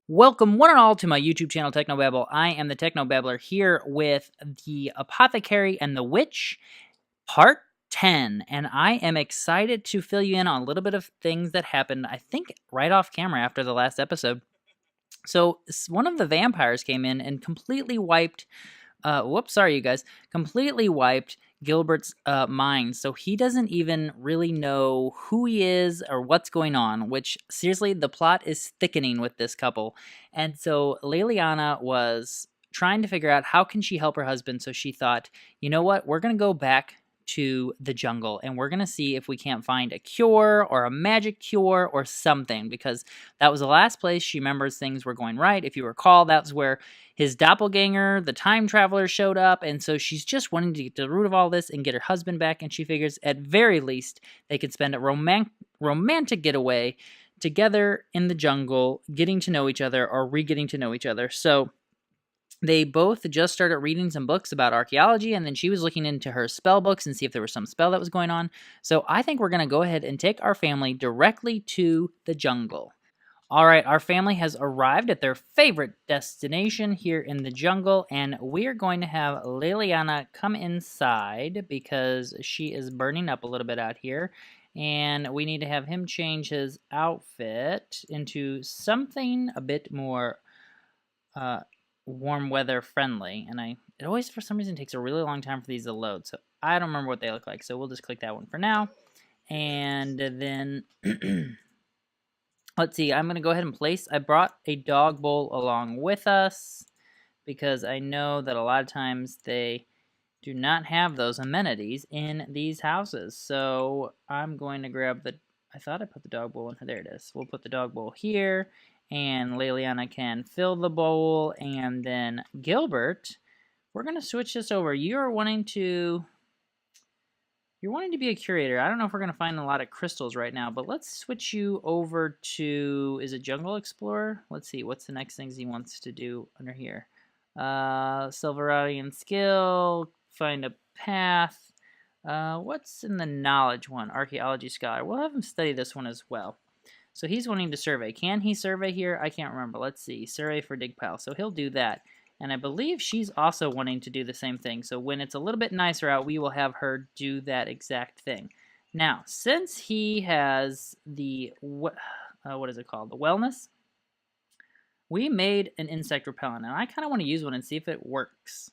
Welcome one and all to my YouTube channel, Technobabble. I am the Technobabbler here with the Apothecary and the Witch, Part 10. And I am excited to fill you in on a little bit of things that happened, I think, right off camera after the last episode. So, one of the vampires came in and completely wiped sorry, you guys. Completely wiped Gilbert's mind. So he doesn't even really know who he is or what's going on, which, seriously, the plot is thickening with this couple. And so Leliana was trying to figure out how can she help her husband. So she thought, you know what? We're going to go back to the jungle and we're going to see if we can't find a cure or a magic cure or something, because that was the last place she remembers things were going right. If you recall, that's where his doppelganger, the time traveler, showed up, and so she's just wanting to get to the root of all this and get her husband back, and she figures at very least they could spend a romantic getaway together in the jungle, getting to know each other or re-getting to know each other. So they both just started reading some books about archaeology, and then she was looking into her spell books and see if there was some spell that was going on. So I think we're going to go ahead and take our family directly to the jungle. All right, our family has arrived at their favorite destination here in the jungle, and we are going to have Leliana come inside because she is burning up a little bit out here, and we need to have him change his outfit into something a bit more warm weather friendly. And it always, for some reason, takes a really long time for these to load, so I don't remember what they look like, so we'll just click that one for now. And then let's see, I'm going to go ahead and place, I brought a dog bowl along with us because I know that a lot of times they do not have those amenities in these houses. So I'm going to grab I thought I put the dog bowl in here. There it is. We'll put the dog bowl here, and Leliana can fill the bowl, and then Gilbert, we're going to switch this over. You're wanting to be a curator. I don't know if we're going to find a lot of crystals right now, but let's switch you over to, is it Jungle Explorer? Let's see, what's the next things he wants to do under here? Silveradian Skill, find a path. What's in the knowledge one? Archaeology Scholar. We'll have him study this one as well. So he's wanting to survey. Can he survey here? I can't remember. Let's see. Survey for dig pile. So he'll do that. And I believe she's also wanting to do the same thing. So when it's a little bit nicer out, we will have her do that exact thing. Now, since he has the, what is it called? The wellness? We made an insect repellent, and I kind of want to use one and see if it works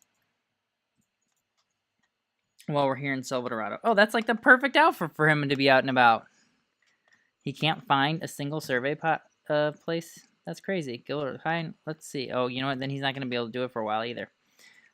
while we're here in Silverado. Oh, that's like the perfect outfit for him to be out and about. He can't find a single survey place. That's crazy. Let's see. Oh, you know what? Then he's not going to be able to do it for a while either.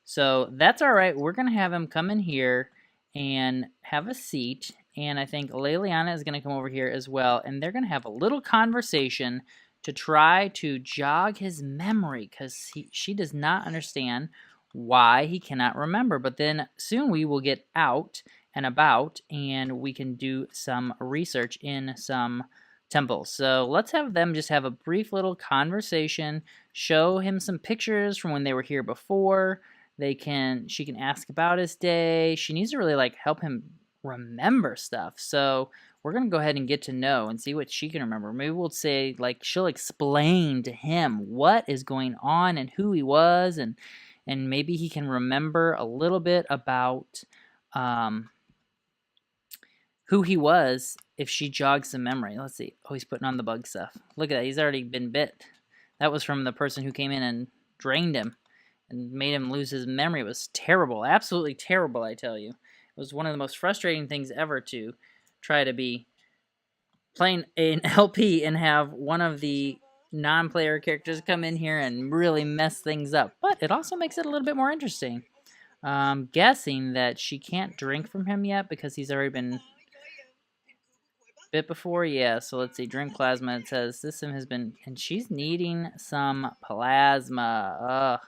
So that's all right. We're going to have him come in here and have a seat. And I think Leliana is going to come over here as well. And they're going to have a little conversation to try to jog his memory, because she does not understand why he cannot remember. But then soon we will get out and about, and we can do some research in some temples. So let's have them just have a brief little conversation, show him some pictures from when they were here before. She can ask about his day. She needs to really help him remember stuff. So we're going to go ahead and get to know and see what she can remember. Maybe we'll say, she'll explain to him what is going on and who he was, and maybe he can remember a little bit about who he was if she jogs some memory. Let's see. Oh, he's putting on the bug stuff. Look at that. He's already been bit. That was from the person who came in and drained him and made him lose his memory. It was terrible. Absolutely terrible, I tell you. It was one of the most frustrating things ever to try to be playing an LP and have one of the non-player characters come in here and really mess things up. But it also makes it a little bit more interesting. I'm guessing that she can't drink from him yet because he's already been bit before. Yeah, so let's see. Drink plasma. It says system has been, and she's needing some plasma. Ugh.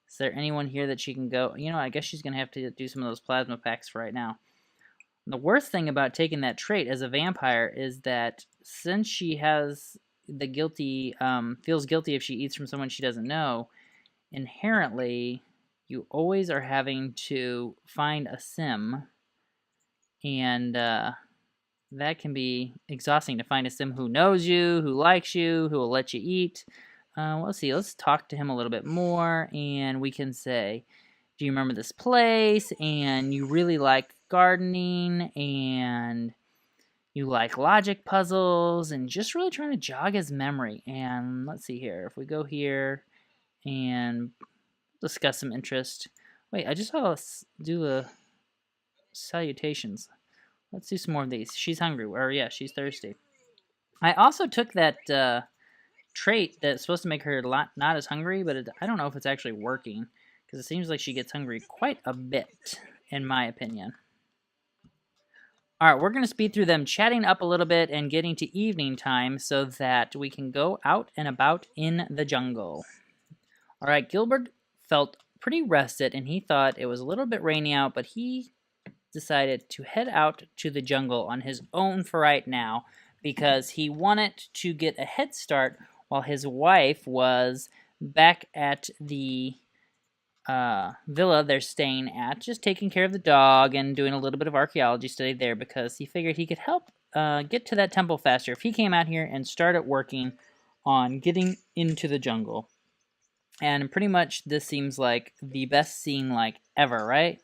Is there anyone here that she can go? You know, I guess she's going to have to do some of those plasma packs for right now. The worst thing about taking that trait as a vampire is that since she has, the guilty, feels guilty if she eats from someone she doesn't know, inherently, you always are having to find a sim, and that can be exhausting to find a sim who knows you, who likes you, who will let you eat. Let's see. Let's talk to him a little bit more, and we can say, "Do you remember this place?" And you really like gardening, and you like logic puzzles, and just really trying to jog his memory. And let's see here. If we go here and discuss some interest. Wait, I just saw us do the salutations. Let's do some more of these. She's hungry, or yeah, she's thirsty. I also took that trait that's supposed to make her not as hungry, but I don't know if it's actually working, because it seems like she gets hungry quite a bit, in my opinion. All right, we're going to speed through them, chatting up a little bit and getting to evening time so that we can go out and about in the jungle. All right, Gilbert felt pretty rested, and he thought it was a little bit rainy out, but he decided to head out to the jungle on his own for right now because he wanted to get a head start while his wife was back at the villa they're staying at, just taking care of the dog and doing a little bit of archaeology study there, because he figured he could help get to that temple faster if he came out here and started working on getting into the jungle. And pretty much this seems like the best scene like ever, right?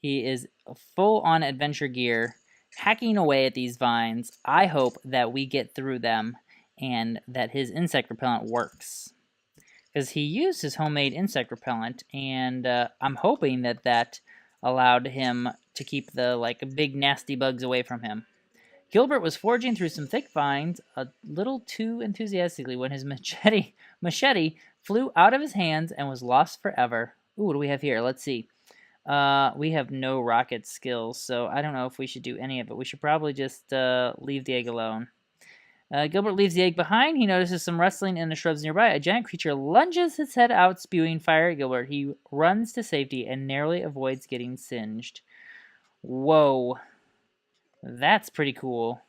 He is full on adventure gear, hacking away at these vines. I hope that we get through them and that his insect repellent works, because he used his homemade insect repellent, and I'm hoping that that allowed him to keep the big nasty bugs away from him. Gilbert was foraging through some thick vines a little too enthusiastically when his machete flew out of his hands and was lost forever. Ooh, what do we have here? Let's see. We have no rocket skills, so I don't know if we should do any of it. We should probably just leave the egg alone. Gilbert leaves the egg behind. He notices some rustling in the shrubs nearby. A giant creature lunges its head out, spewing fire at Gilbert. He runs to safety and narrowly avoids getting singed. Whoa. That's pretty cool.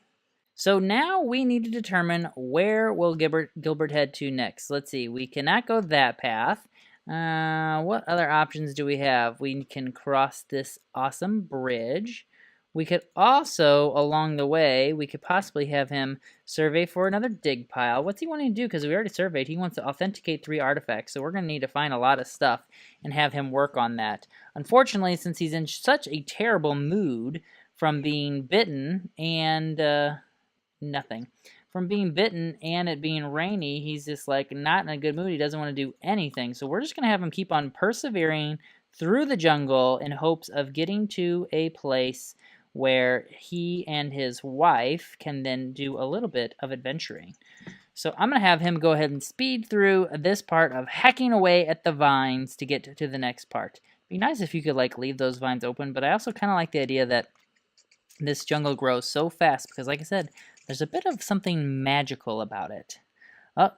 So now we need to determine where will Gilbert head to next. Let's see. We cannot go that path. What other options do we have? We can cross this awesome bridge. We could also, along the way, we could possibly have him survey for another dig pile. What's he wanting to do? Because we already surveyed. He wants to authenticate 3 artifacts, so we're going to need to find a lot of stuff and have him work on that. Unfortunately, since he's in such a terrible mood from being bitten and nothing. From being bitten and it being rainy, he's just not in a good mood. He doesn't want to do anything. So we're just going to have him keep on persevering through the jungle in hopes of getting to a place where he and his wife can then do a little bit of adventuring. So I'm going to have him go ahead and speed through this part of hacking away at the vines to get to the next part. It'd be nice if you could leave those vines open, but I also kind of like the idea that this jungle grows so fast because, like I said, there's a bit of something magical about it. Oh,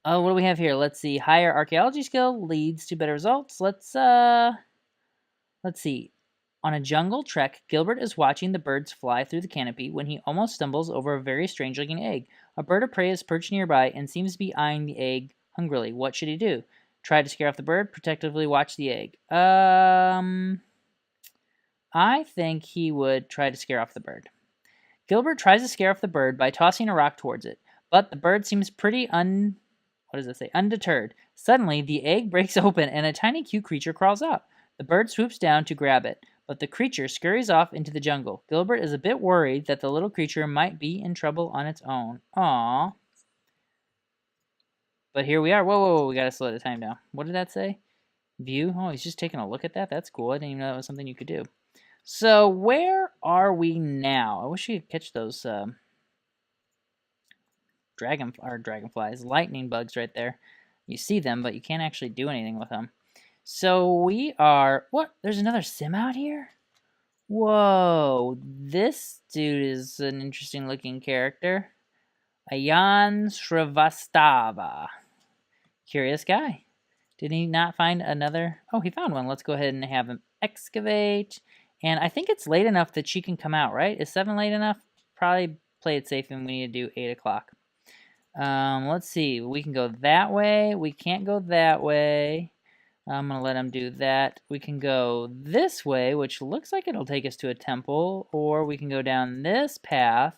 what do we have here? Let's see. Higher archaeology skill leads to better results. Let's see. On a jungle trek, Gilbert is watching the birds fly through the canopy when he almost stumbles over a very strange-looking egg. A bird of prey is perched nearby and seems to be eyeing the egg hungrily. What should he do? Try to scare off the bird, protectively watch the egg. I think he would try to scare off the bird. Gilbert tries to scare off the bird by tossing a rock towards it, but the bird seems pretty undeterred. Suddenly, the egg breaks open and a tiny cute creature crawls out. The bird swoops down to grab it, but the creature scurries off into the jungle. Gilbert is a bit worried that the little creature might be in trouble on its own. Aww. But here we are. Whoa, we gotta slow the time down. What did that say? View? Oh, he's just taking a look at that? That's cool. I didn't even know that was something you could do. So, where are we now? I wish you could catch those dragonflies, lightning bugs right there. You see them, but you can't actually do anything with them. So, we are... What? There's another sim out here? Whoa. This dude is an interesting looking character. Ayan Shrivastava. Curious guy. Did he not find another? Oh, he found one. Let's go ahead and have him excavate. And I think it's late enough that she can come out, right? Is 7 late enough? Probably play it safe and we need to do 8 o'clock. Let's see. We can go that way. We can't go that way. I'm going to let him do that. We can go this way, which looks like it'll take us to a temple, or we can go down this path.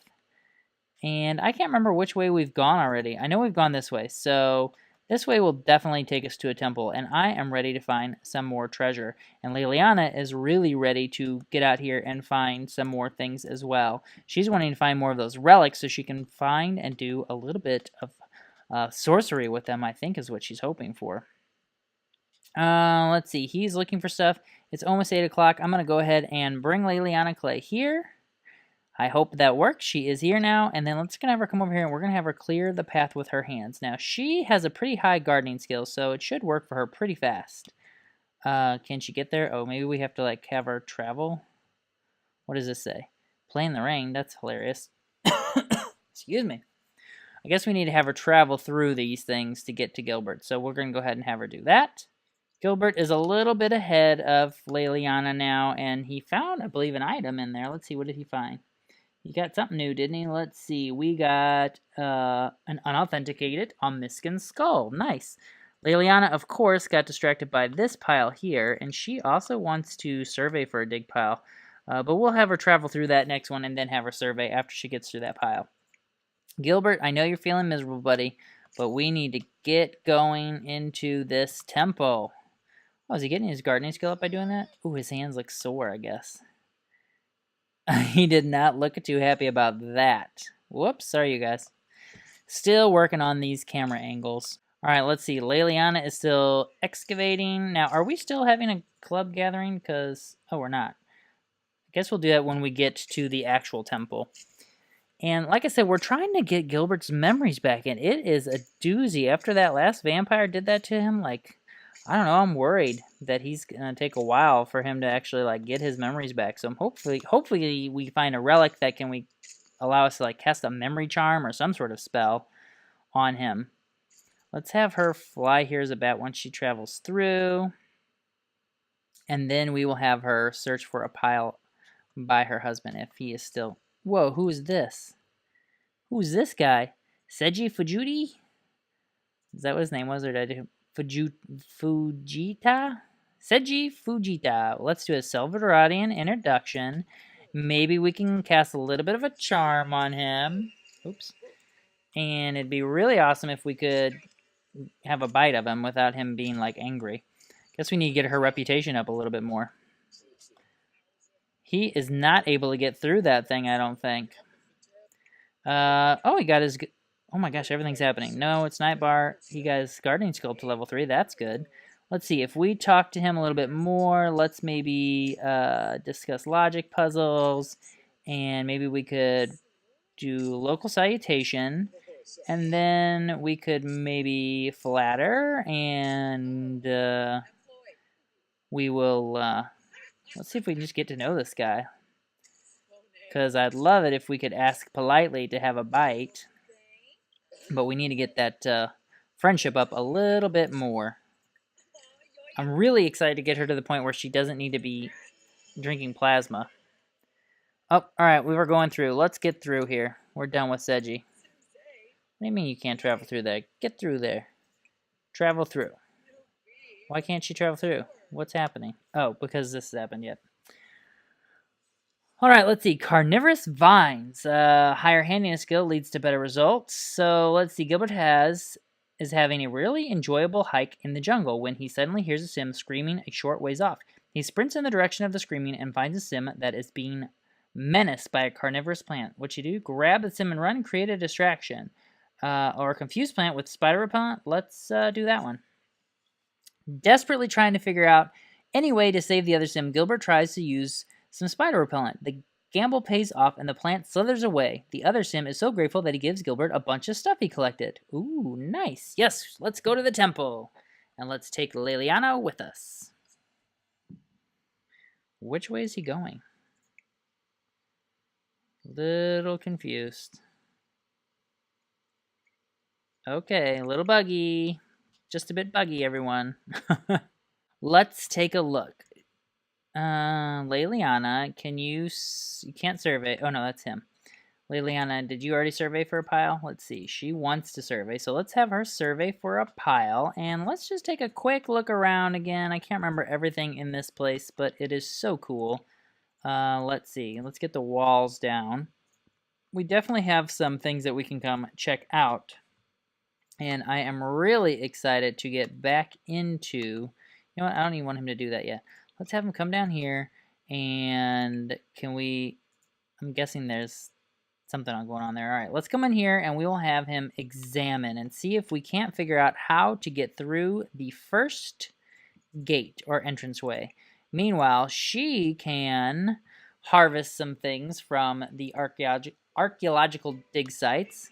And I can't remember which way we've gone already. I know we've gone this way, so this way will definitely take us to a temple, and I am ready to find some more treasure. And Liliana is really ready to get out here and find some more things as well. She's wanting to find more of those relics so she can find and do a little bit of sorcery with them, I think is what she's hoping for. Let's see. He's looking for stuff. It's almost 8 o'clock. I'm going to go ahead and bring Liliana Clay here. I hope that works. She is here now. And then let's have her come over here and we're going to have her clear the path with her hands. Now, she has a pretty high gardening skill, so it should work for her pretty fast. Can she get there? Oh, maybe we have to, like, have her travel. What does this say? Play in the rain. That's hilarious. Excuse me. I guess we need to have her travel through these things to get to Gilbert. So we're going to go ahead and have her do that. Gilbert is a little bit ahead of Liliana now, and he found, I believe, an item in there. Let's see, what did he find? He got something new, didn't he? Let's see. We got an unauthenticated Omniscan skull. Nice. Liliana, of course, got distracted by this pile here, and she also wants to survey for a dig pile. But we'll have her travel through that next one and then have her survey after she gets through that pile. Gilbert, I know you're feeling miserable, buddy, but we need to get going into this temple. Oh, is he getting his gardening skill up by doing that? Ooh, his hands look sore, I guess. He did not look too happy about that. Whoops, sorry you guys. Still working on these camera angles. Alright, let's see. Liliana is still excavating. Now, are we still having a club gathering? Because, oh, we're not. I guess we'll do that when we get to the actual temple. And like I said, we're trying to get Gilbert's memories back, and it is a doozy. After that last vampire did that to him, like, I don't know, I'm worried that he's gonna take a while for him to actually, like, get his memories back. So hopefully we find a relic that can allow us to, like, cast a memory charm or some sort of spell on him. Let's have her fly here as a bat once she travels through. And then we will have her search for a pile by her husband if he is still... Whoa, who is this? Who's this guy? Seiji Fujita? Is that what his name was, or did I do Fujita? Seiji Fujita. Let's do a Salvadorian introduction. Maybe we can cast a little bit of a charm on him. Oops. And it'd be really awesome if we could have a bite of him without him being, like, angry. Guess we need to get her reputation up a little bit more. He is not able to get through that thing, I don't think. Oh, he got his... Oh my gosh, everything's happening. No, it's Nightbar. He got his gardening skill up to level 3. That's good. Let's see. If we talk to him a little bit more, let's maybe discuss logic puzzles. And maybe we could do local salutation. And then we could maybe flatter. And we will... let's see if we can just get to know this guy. Because I'd love it if we could ask politely to have a bite. But we need to get that friendship up a little bit more. I'm really excited to get her to the point where she doesn't need to be drinking plasma. Oh, alright, we were going through. Let's get through here. We're done with Seiji. What do you mean you can't travel through there? Get through there. Travel through. Why can't she travel through? What's happening? Oh, because this has happened yet. Alright, let's see. Carnivorous vines. Higher handiness skill leads to better results. So, let's see. Gilbert is having a really enjoyable hike in the jungle when he suddenly hears a sim screaming a short ways off. He sprints in the direction of the screaming and finds a sim that is being menaced by a carnivorous plant. What you do? Grab the sim and run, create a distraction. Or a confused plant with spider repellent. Let's do that one. Desperately trying to figure out any way to save the other sim, Gilbert tries to use some spider repellent. The gamble pays off and the plant slithers away. The other sim is so grateful that he gives Gilbert a bunch of stuff he collected. Ooh, nice. Yes, let's go to the temple. And let's take Liliana with us. Which way is he going? Little confused. Okay, a little buggy. Just a bit buggy, everyone. Let's take a look. Liliana, can you can't survey. Oh, no, that's him. Liliana, did you already survey for a pile? Let's see. She wants to survey, so let's have her survey for a pile. And let's just take a quick look around again. I can't remember everything in this place, but it is so cool. Let's see. Let's get the walls down. We definitely have some things that we can come check out. And I am really excited to get back into... You know what? I don't even want him to do that yet. Let's have him come down here. And can we... I'm guessing there's something going on there. All right, let's come in here and we will have him examine and see if we can't figure out how to get through the first gate or entranceway. Meanwhile, she can harvest some things from the archaeological dig sites.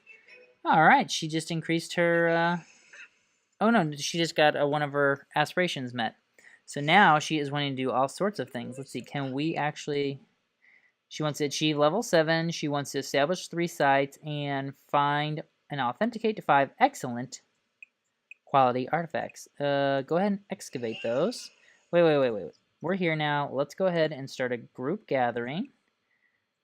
All right, she just increased her... Oh no, she just got one of her aspirations met. So now she is wanting to do all sorts of things. Let's see, can we actually... She wants to achieve level 7. She wants to establish 3 sites and find and authenticate to 5 excellent quality artifacts. Go ahead and excavate those. Wait. We're here now. Let's go ahead and start a group gathering.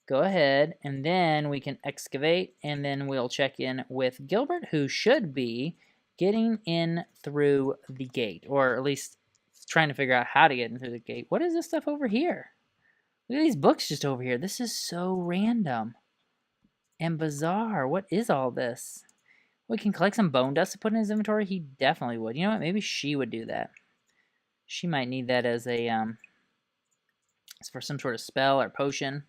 Go ahead, and then we can excavate, and then we'll check in with Gilbert, who should be getting in through the gate, or at least trying to figure out how to get in through the gate. What is this stuff over here? Look at these books just over here. This is so random and bizarre. What is all this? We can collect some bone dust to put in his inventory. He definitely would. You know what? Maybe she would do that. She might need that as a for some sort of spell or potion.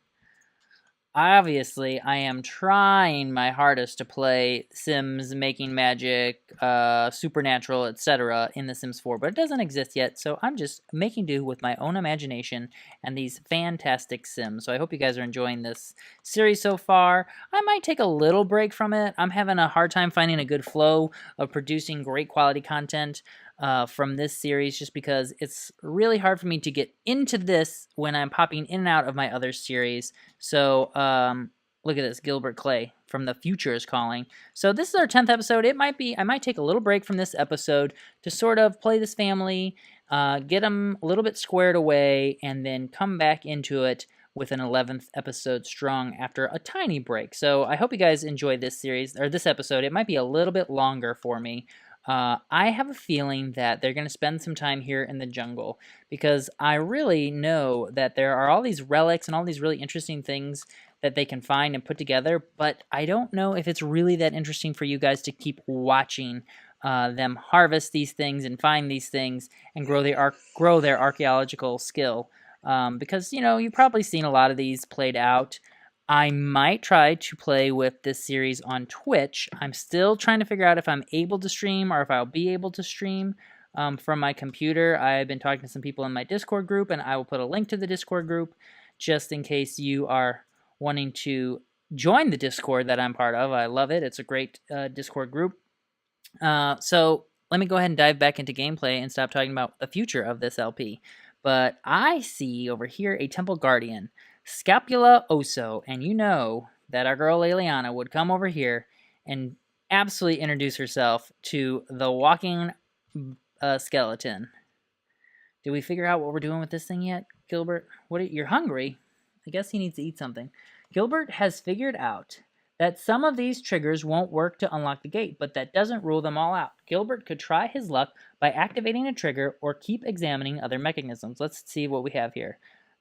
Obviously, I am trying my hardest to play Sims, Making Magic, Supernatural, etc. in The Sims 4, but it doesn't exist yet, so I'm just making do with my own imagination and these fantastic Sims. So I hope you guys are enjoying this series so far. I might take a little break from it. I'm having a hard time finding a good flow of producing great quality content from this series, just because it's really hard for me to get into this when I'm popping in and out of my other series. So, look at this, Gilbert Clay from the future is calling. So this is our 10th episode. I might take a little break from this episode to sort of play this family, get them a little bit squared away, and then come back into it with an 11th episode strong after a tiny break. So I hope you guys enjoy this series, or this episode. It might be a little bit longer for me. I have a feeling that they're going to spend some time here in the jungle, because I really know that there are all these relics and all these really interesting things that they can find and put together, but I don't know if it's really that interesting for you guys to keep watching them harvest these things and find these things and grow their archaeological skill, because, you know, you've probably seen a lot of these played out. I might try to play with this series on Twitch. I'm still trying to figure out if I'm able to stream or if I'll be able to stream from my computer. I've been talking to some people in my Discord group, and I will put a link to the Discord group just in case you are wanting to join the Discord that I'm part of. I love it. It's a great Discord group. So let me go ahead and dive back into gameplay and stop talking about the future of this LP. But I see over here a Temple Guardian, Scapula Oso, and you know that our girl Liliana would come over here and absolutely introduce herself to the walking skeleton. Did we figure out what we're doing with this thing yet, Gilbert? You're hungry? I guess he needs to eat something. Gilbert has figured out that some of these triggers won't work to unlock the gate, but that doesn't rule them all out. Gilbert could try his luck by activating a trigger or keep examining other mechanisms. Let's see what we have here.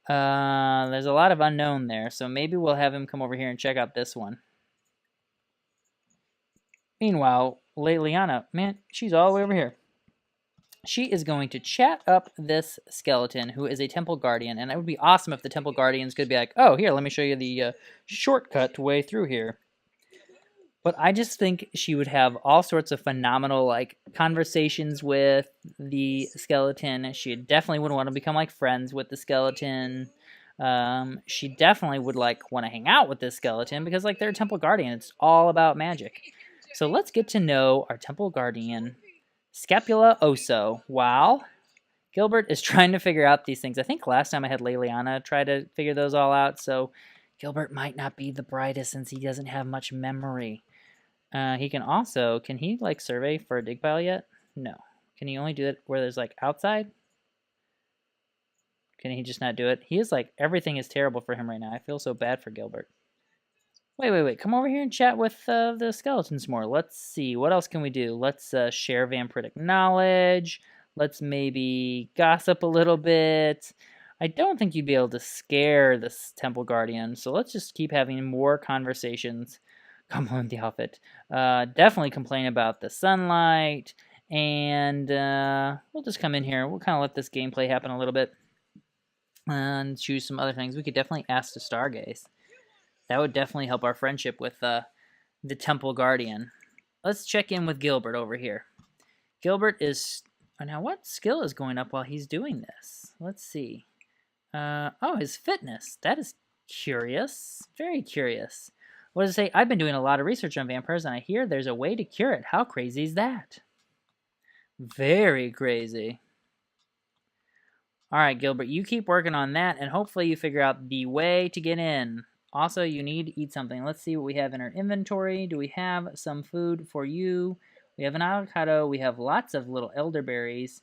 There's a lot of unknown there, so maybe we'll have him come over here and check out this one. Meanwhile, Liliana, man, she's all the way over here. She is going to chat up this skeleton, who is a Temple Guardian, and it would be awesome if the Temple Guardians could be like, oh, here, let me show you the shortcut way through here. But I just think she would have all sorts of phenomenal, like, conversations with the skeleton. She definitely would want to become, like, friends with the skeleton. She definitely would, like, want to hang out with this skeleton because, like, they're a Temple Guardian. It's all about magic. So let's get to know our Temple Guardian, Scapula Oso, while Gilbert is trying to figure out these things. I think last time I had Liliana try to figure those all out, so Gilbert might not be the brightest since he doesn't have much memory. Can he, like, survey for a dig pile yet? No. Can he only do it where there's, like, outside? Can he just not do it? He is, like, everything is terrible for him right now. I feel so bad for Gilbert. Wait. Come over here and chat with the skeletons more. Let's see. What else can we do? Let's share vampiric knowledge. Let's maybe gossip a little bit. I don't think you'd be able to scare this temple guardian, so let's just keep having more conversations. Compliment the outfit. Definitely complain about the sunlight, and we'll just come in here. We'll kind of let this gameplay happen a little bit and choose some other things. We could definitely ask to stargaze. That would definitely help our friendship with the temple guardian. Let's check in with Gilbert over here. Gilbert is... Now, what skill is going up while he's doing this? Let's see. Oh, his fitness. That is curious. Very curious. What does it say? I've been doing a lot of research on vampires, and I hear there's a way to cure it. How crazy is that? Very crazy. All right, Gilbert, you keep working on that, and hopefully you figure out the way to get in. Also, you need to eat something. Let's see what we have in our inventory. Do we have some food for you? We have an avocado. We have lots of little elderberries.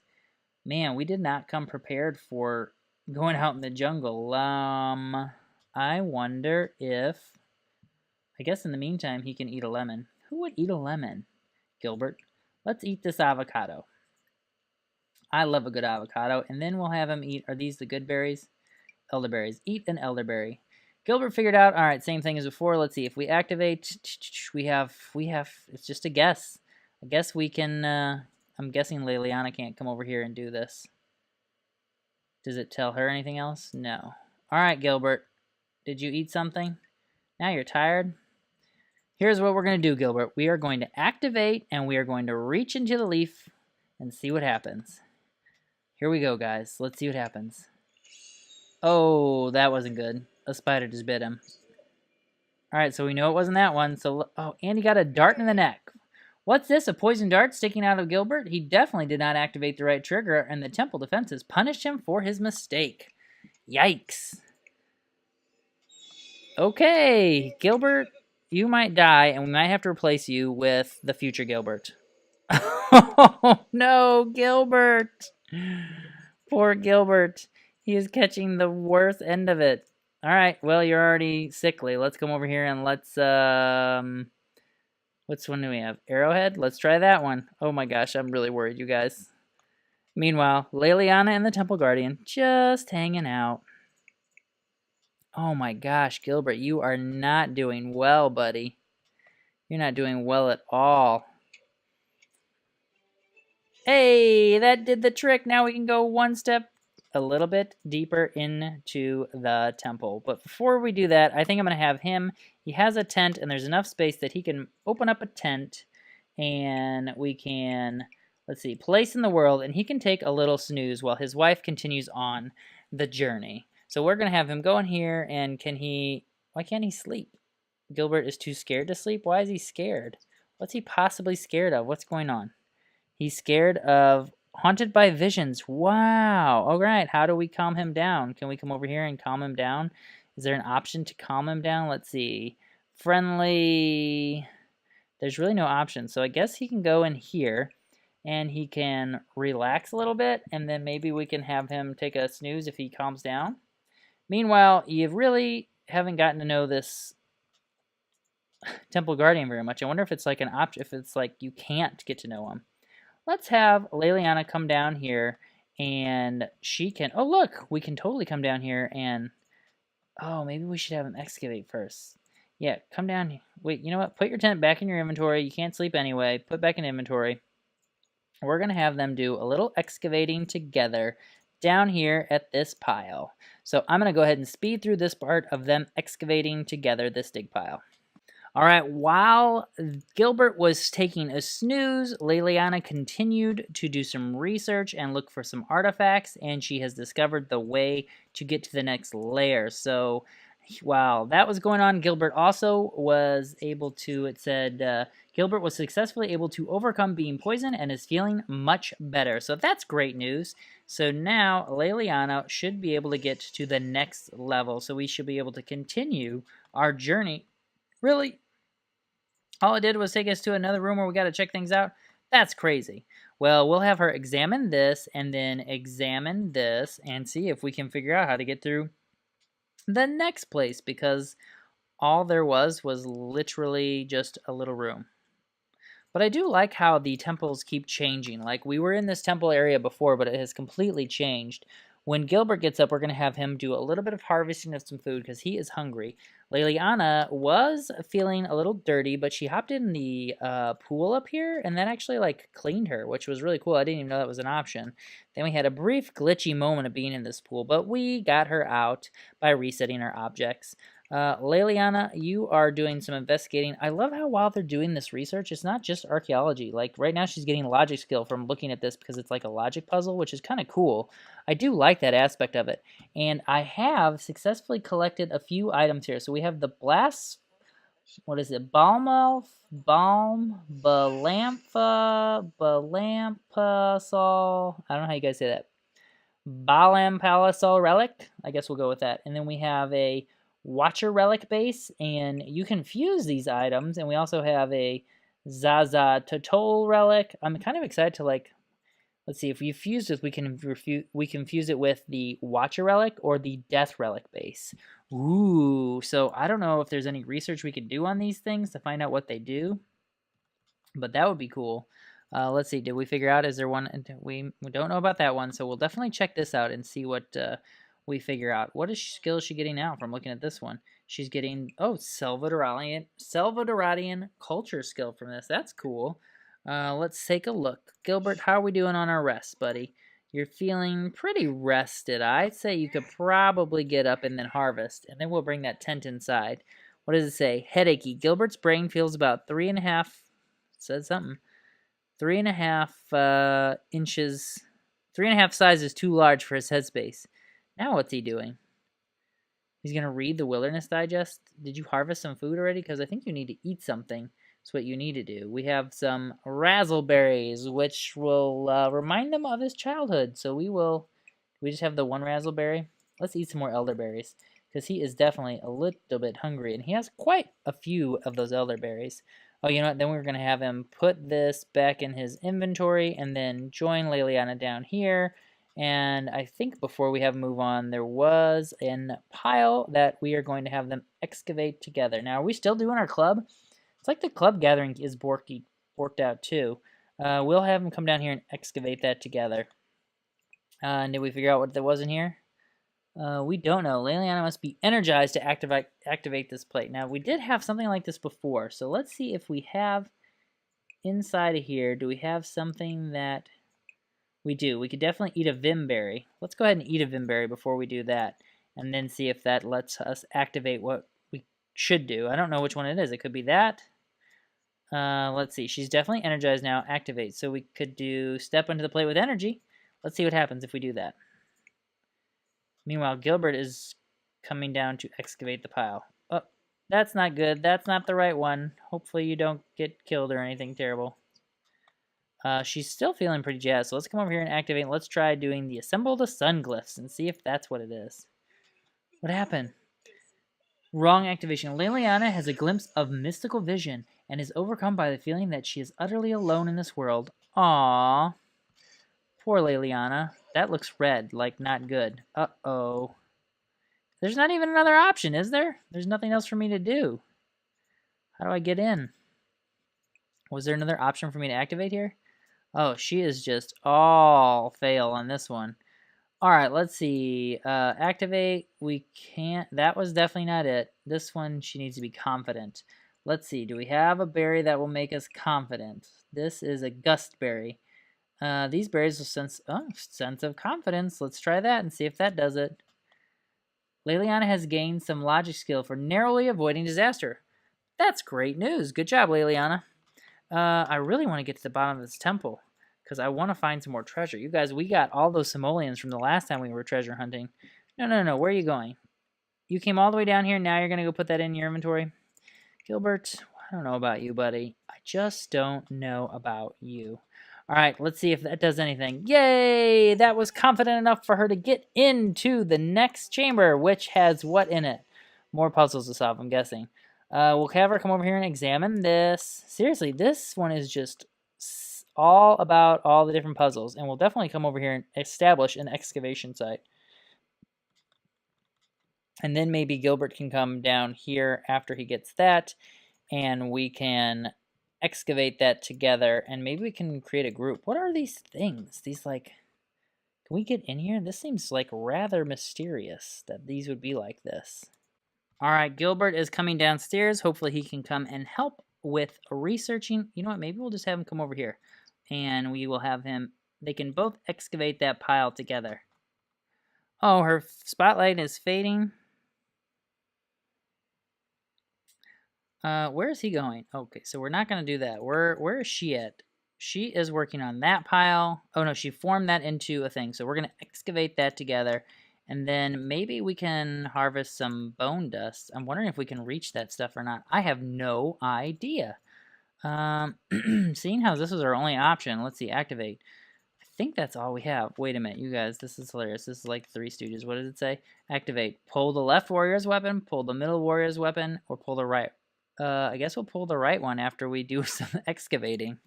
Man, we did not come prepared for going out in the jungle. I wonder if... I guess in the meantime, he can eat a lemon. Who would eat a lemon? Gilbert. Let's eat this avocado. I love a good avocado. And then we'll have him eat... Are these the good berries? Elderberries. Eat an elderberry. Gilbert figured out, all right, same thing as before. Let's see, if we activate, we have, it's just a guess. I guess we can, I'm guessing Liliana can't come over here and do this. Does it tell her anything else? No. All right, Gilbert, did you eat something? Now you're tired? Here's what we're going to do, Gilbert. We are going to activate, and we are going to reach into the leaf and see what happens. Here we go, guys. Let's see what happens. Oh, that wasn't good. A spider just bit him. Alright, so we know it wasn't that one. So, oh, and he got a dart in the neck. What's this? A poison dart sticking out of Gilbert? He definitely did not activate the right trigger, and the temple defenses punished him for his mistake. Yikes. Okay, Gilbert, you might die, and we might have to replace you with the future Gilbert. Oh, no, Gilbert. Poor Gilbert. He is catching the worst end of it. All right, well, you're already sickly. Let's come over here and let's, which one do we have? Arrowhead? Let's try that one. Oh my gosh, I'm really worried, you guys. Meanwhile, Liliana and the Temple Guardian just hanging out. Oh my gosh, Gilbert, you are not doing well, buddy. You're not doing well at all. Hey, that did the trick. Now we can go one step a little bit deeper into the temple. But before we do that, I think I'm going to have him. He has a tent, and there's enough space that he can open up a tent, and we can, let's see, place in the world, and he can take a little snooze while his wife continues on the journey. So we're going to have him go in here, and why can't he sleep? Gilbert is too scared to sleep? Why is he scared? What's he possibly scared of? What's going on? He's scared of haunted by visions. Wow. All right. How do we calm him down? Can we come over here and calm him down? Is there an option to calm him down? Let's see. Friendly. There's really no option. So I guess he can go in here and he can relax a little bit, and then maybe we can have him take a snooze if he calms down. Meanwhile, you really haven't gotten to know this Temple Guardian very much. I wonder if it's like an option, if it's like you can't get to know him. Let's have Liliana come down here, and she can... Oh, look! We can totally come down here and... Oh, maybe we should have him excavate first. Yeah, come down here. Wait, you know what? Put your tent back in your inventory. You can't sleep anyway. Put back in inventory. We're going to have them do a little excavating together down here at this pile. So I'm going to go ahead and speed through this part of them excavating together this dig pile. All right, while Gilbert was taking a snooze, Liliana continued to do some research and look for some artifacts, and she has discovered the way to get to the next layer. So while that was going on, Gilbert also was able to, it said, Gilbert was successfully able to overcome being poisoned and is feeling much better. So that's great news. So now Liliana should be able to get to the next level. So we should be able to continue our journey. Really? All it did was take us to another room where we got to check things out? That's crazy. Well, we'll have her examine this and then examine this and see if we can figure out how to get through the next place, because all there was literally just a little room. But I do like how the temples keep changing. Like, we were in this temple area before, but it has completely changed. When Gilbert gets up, we're going to have him do a little bit of harvesting of some food because he is hungry. Liliana was feeling a little dirty, but she hopped in the pool up here, and that actually, like, cleaned her, which was really cool. I didn't even know that was an option. Then we had a brief glitchy moment of being in this pool, but we got her out by resetting our objects. Liliana, you are doing some investigating. I love how while they're doing this research, it's not just archaeology. Like, right now she's getting logic skill from looking at this because it's like a logic puzzle, which is kind of cool. I do like that aspect of it. And I have successfully collected a few items here. So we have the blast, what is it? Balm, Balampasol. I don't know how you guys say that. Balampalisol relic. I guess we'll go with that. And then we have a Watcher relic base, and you can fuse these items. And we also have a Zaza Totol relic. I'm kind of excited to, like, let's see, if we fuse this, we can fuse it with the Watcher relic or the Death relic base. Ooh, so I don't know if there's any research we could do on these things to find out what they do, but that would be cool. Let's see, did we figure out, is there one? We don't know about that one, so we'll definitely check this out and see what we figure out. What skill is she getting now from looking at this one? She's getting, oh, Salvadorian culture skill from this. That's cool. Let's take a look. Gilbert, how are we doing on our rest, buddy? You're feeling pretty rested. I'd say you could probably get up and then harvest, and then we'll bring that tent inside. What does it say? Headachy. Gilbert's brain feels about 3.5, says something, 3.5 inches, 3.5 size is too large for his headspace. Now what's he doing? He's going to read the Wilderness Digest. Did you harvest some food already? Because I think you need to eat something. That's what you need to do. We have some razzleberries, which will remind them of his childhood. So we just have the one razzleberry. Let's eat some more elderberries, because he is definitely a little bit hungry, and he has quite a few of those elderberries. Oh, you know what? Then we're going to have him put this back in his inventory and then join Liliana down here. And I think before we have him move on, there was a pile that we are going to have them excavate together. Now, are we still doing our club? It's like the club gathering is borked out too. We'll have them come down here and excavate that together. And did we figure out what there was in here? We don't know. Liliana must be energized to activate this plate. Now, we did have something like this before, so let's see if we have inside of here. Do we have something that we do? We could definitely eat a Vimberry. Let's go ahead and eat a Vimberry before we do that, and then see if that lets us activate what we should do. I don't know which one it is. It could be that. Let's see. She's definitely energized now. Activate. So we could do step onto the plate with energy. Let's see what happens if we do that. Meanwhile, Gilbert is coming down to excavate the pile. Oh, that's not good. That's not the right one. Hopefully you don't get killed or anything terrible. She's still feeling pretty jazzed, so let's come over here and activate. And let's try doing the assemble the sun glyphs and see if that's what it is. What happened? Wrong activation. Liliana has a glimpse of mystical vision and is overcome by the feeling that she is utterly alone in this world. Aww. Poor Liliana. That looks red, like not good. Uh-oh. There's not even another option, is there? There's nothing else for me to do. How do I get in? Was there another option for me to activate here? Oh, she is just all fail on this one. Alright, let's see. Activate. We can't. That was definitely not it. This one, she needs to be confident. Let's see. Do we have a berry that will make us confident? This is a gust berry. These berries will sense of confidence. Let's try that and see if that does it. Liliana has gained some logic skill for narrowly avoiding disaster. That's great news. Good job, Liliana. I really want to get to the bottom of this temple, because I want to find some more treasure. You guys, we got all those simoleons from the last time we were treasure hunting. No. Where are you going? You came all the way down here, now you're going to go put that in your inventory? Gilbert, I don't know about you, buddy. I just don't know about you. All right, let's see if that does anything. Yay! That was confident enough for her to get into the next chamber, which has what in it? More puzzles to solve, I'm guessing. We'll have her come over here and examine this. Seriously, this one is just all about all the different puzzles, and we'll definitely come over here and establish an excavation site. And then maybe Gilbert can come down here after he gets that, and we can excavate that together, and maybe we can create a group. What are these things? These, like, can we get in here? This seems like rather mysterious that these would be like this. All right, Gilbert is coming downstairs. Hopefully he can come and help with researching. You know what? Maybe we'll just have him come over here, and we will have him. They can both excavate that pile together. Oh, her spotlight is fading. Where is he going? Okay, so we're not going to do that. Where is she at? She is working on that pile. Oh, no, she formed that into a thing. So we're going to excavate that together. And then maybe we can harvest some bone dust. I'm wondering if we can reach that stuff or not. I have no idea. Seeing how this is our only option, let's see, activate. I think that's all we have. Wait a minute, you guys, this is hilarious. This is like Three Stooges. What does it say? Activate. Pull the left warrior's weapon, pull the middle warrior's weapon, or pull the right. I guess we'll pull the right one after we do some excavating.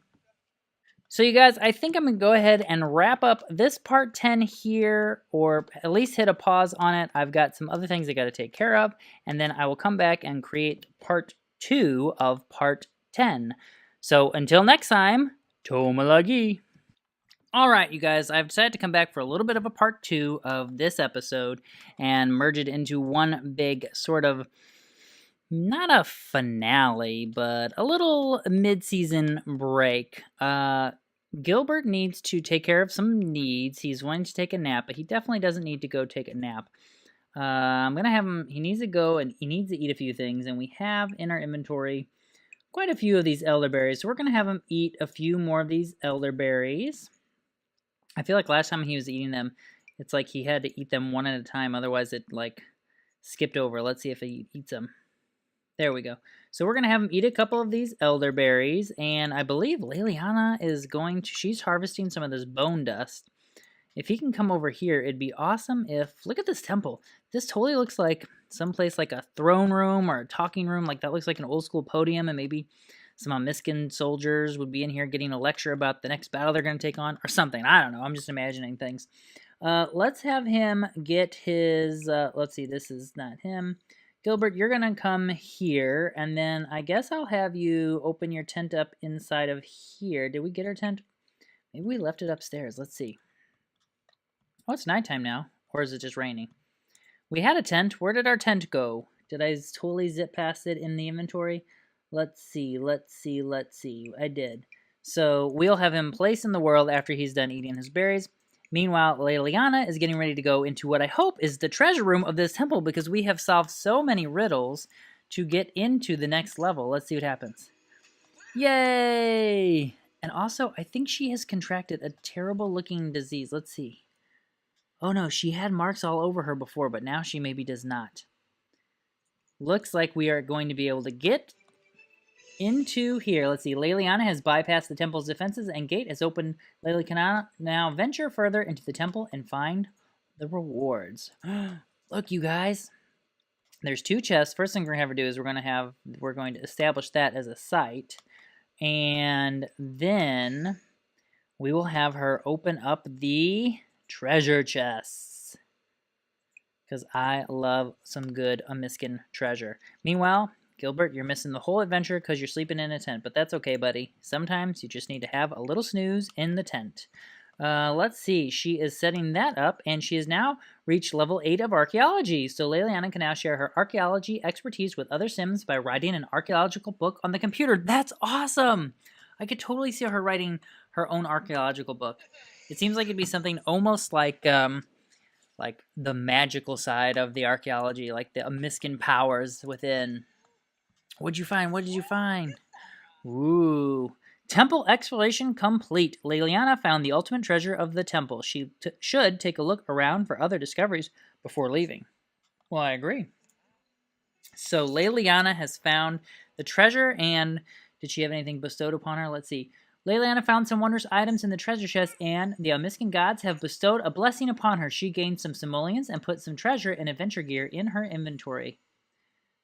So you guys, I think I'm going to go ahead and wrap up this part 10 here, or at least hit a pause on it. I've got some other things I got to take care of, and then I will come back and create part 2 of part 10. So until next time, Tomalagi. Alright, you guys, I've decided to come back for a little bit of a part 2 of this episode and merge it into one big sort of, not a finale, but a little mid-season break. Gilbert needs to take care of some needs. He's wanting to take a nap, but he definitely doesn't need to go take a nap. I'm going to have him, he needs to go and he needs to eat a few things, and we have in our inventory quite a few of these elderberries, so we're going to have him eat a few more of these elderberries. I feel like last time he was eating them, it's like he had to eat them one at a time, otherwise it, like, skipped over. Let's see if he eats them. There we go. So we're going to have him eat a couple of these elderberries, and I believe Liliana is going to, she's harvesting some of this bone dust. If he can come over here, it'd be awesome if, look at this temple. This totally looks like someplace like a throne room or a talking room. Like that looks like an old school podium, and maybe some Amiscan soldiers would be in here getting a lecture about the next battle they're going to take on or something. I don't know. I'm just imagining things. Let's have him get his, let's see, this is not him. Gilbert, you're going to come here, and then I guess I'll have you open your tent up inside of here. Did we get our tent? Maybe we left it upstairs. Let's see. Oh, it's nighttime now. Or is it just raining? We had a tent. Where did our tent go? Did I totally zip past it in the inventory? Let's see. I did. So we'll have him place in the world after he's done eating his berries. Meanwhile, Liliana is getting ready to go into what I hope is the treasure room of this temple, because we have solved so many riddles to get into the next level. Let's see what happens. Yay! And also, I think she has contracted a terrible-looking disease. Let's see. Oh no, she had marks all over her before, but now she maybe does not. Looks like we are going to be able to get into here. Let's see. Liliana has bypassed the temple's defenses and gate has opened. Lily can now venture further into the temple and find the rewards. Look, you guys. There's 2 chests. First thing we're going to have her do is we're going to establish that as a site. And then we will have her open up the treasure chests, because I love some good Amiscan treasure. Meanwhile, Gilbert, you're missing the whole adventure because you're sleeping in a tent, but that's okay, buddy. Sometimes you just need to have a little snooze in the tent. Let's see. She is setting that up, and she has now reached level 8 of archaeology. So Liliana can now share her archaeology expertise with other Sims by writing an archaeological book on the computer. That's awesome! I could totally see her writing her own archaeological book. It seems like it'd be something almost like the magical side of the archaeology, like the Amiscan powers within. What'd you find? What did you find? Ooh. Temple exploration complete. Liliana found the ultimate treasure of the temple. She should take a look around for other discoveries before leaving. Well, I agree. So Liliana has found the treasure, and did she have anything bestowed upon her? Let's see. Liliana found some wondrous items in the treasure chest, and the Amiscan gods have bestowed a blessing upon her. She gained some simoleons and put some treasure and adventure gear in her inventory.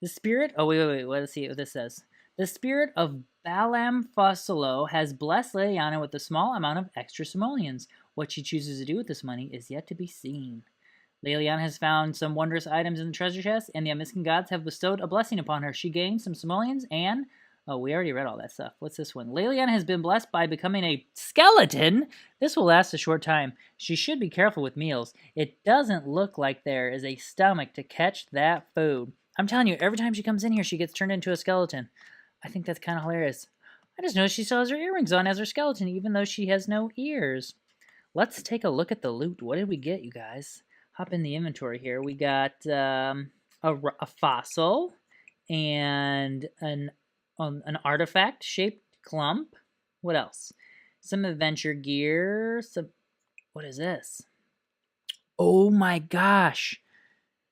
The spirit... Oh, wait. Let's see what this says. The spirit of Balam Fossilo has blessed Liliana with a small amount of extra simoleons. What she chooses to do with this money is yet to be seen. Liliana has found some wondrous items in the treasure chest, and the Amiscan gods have bestowed a blessing upon her. She gained some simoleons and... Oh, we already read all that stuff. What's this one? Liliana has been blessed by becoming a skeleton. This will last a short time. She should be careful with meals. It doesn't look like there is a stomach to catch that food. I'm telling you, every time she comes in here, she gets turned into a skeleton. I think that's kind of hilarious. I just noticed she still has her earrings on as her skeleton, even though she has no ears. Let's take a look at the loot. What did we get, you guys? Hop in the inventory here. We got a fossil and an artifact-shaped clump. What else? Some adventure gear. What is this? Oh my gosh.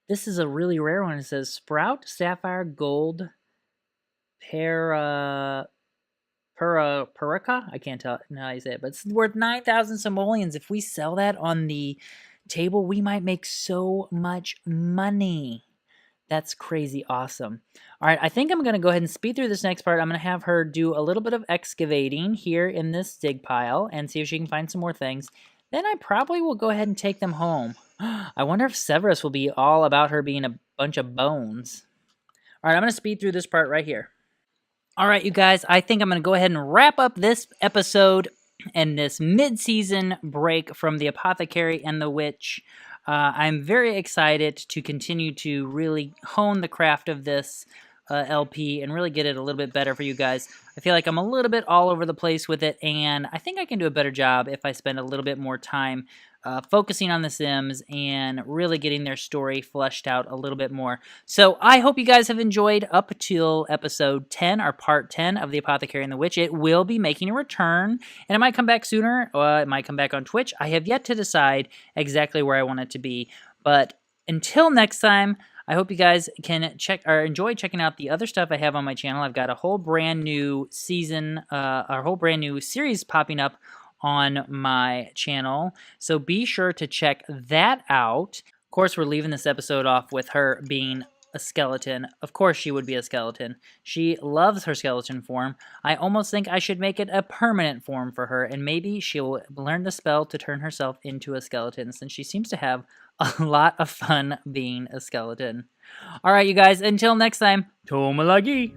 This is a really rare one. It says Sprout, Sapphire, Gold, Perica? I can't tell how you say it, but it's worth 9,000 simoleons. If we sell that on the table, we might make so much money. That's crazy awesome. All right, I think I'm going to go ahead and speed through this next part. I'm going to have her do a little bit of excavating here in this dig pile and see if she can find some more things. Then I probably will go ahead and take them home. I wonder if Severus will be all about her being a bunch of bones. All right, I'm going to speed through this part right here. All right, you guys, I think I'm going to go ahead and wrap up this episode and this mid-season break from the Apothecary and the Witch. I'm very excited to continue to really hone the craft of this LP and really get it a little bit better for you guys. I feel like I'm a little bit all over the place with it, and I think I can do a better job if I spend a little bit more time focusing on the Sims and really getting their story fleshed out a little bit more. So I hope you guys have enjoyed up till episode 10, or part 10 of The Apothecary and the Witch. It will be making a return, and it might come back sooner, or it might come back on Twitch. I have yet to decide exactly where I want it to be, but until next time, I hope you guys can enjoy checking out the other stuff I have on my channel. I've got a whole brand new season, a whole brand new series popping up on my channel, so be sure to check that out. Of course, we're leaving this episode off with her being a skeleton. Of course she would be a skeleton. She loves her skeleton form. I almost think I should make it a permanent form for her, and maybe she'll learn the spell to turn herself into a skeleton, since she seems to have a lot of fun being a skeleton. All right, you guys, until next time, Tomalagi!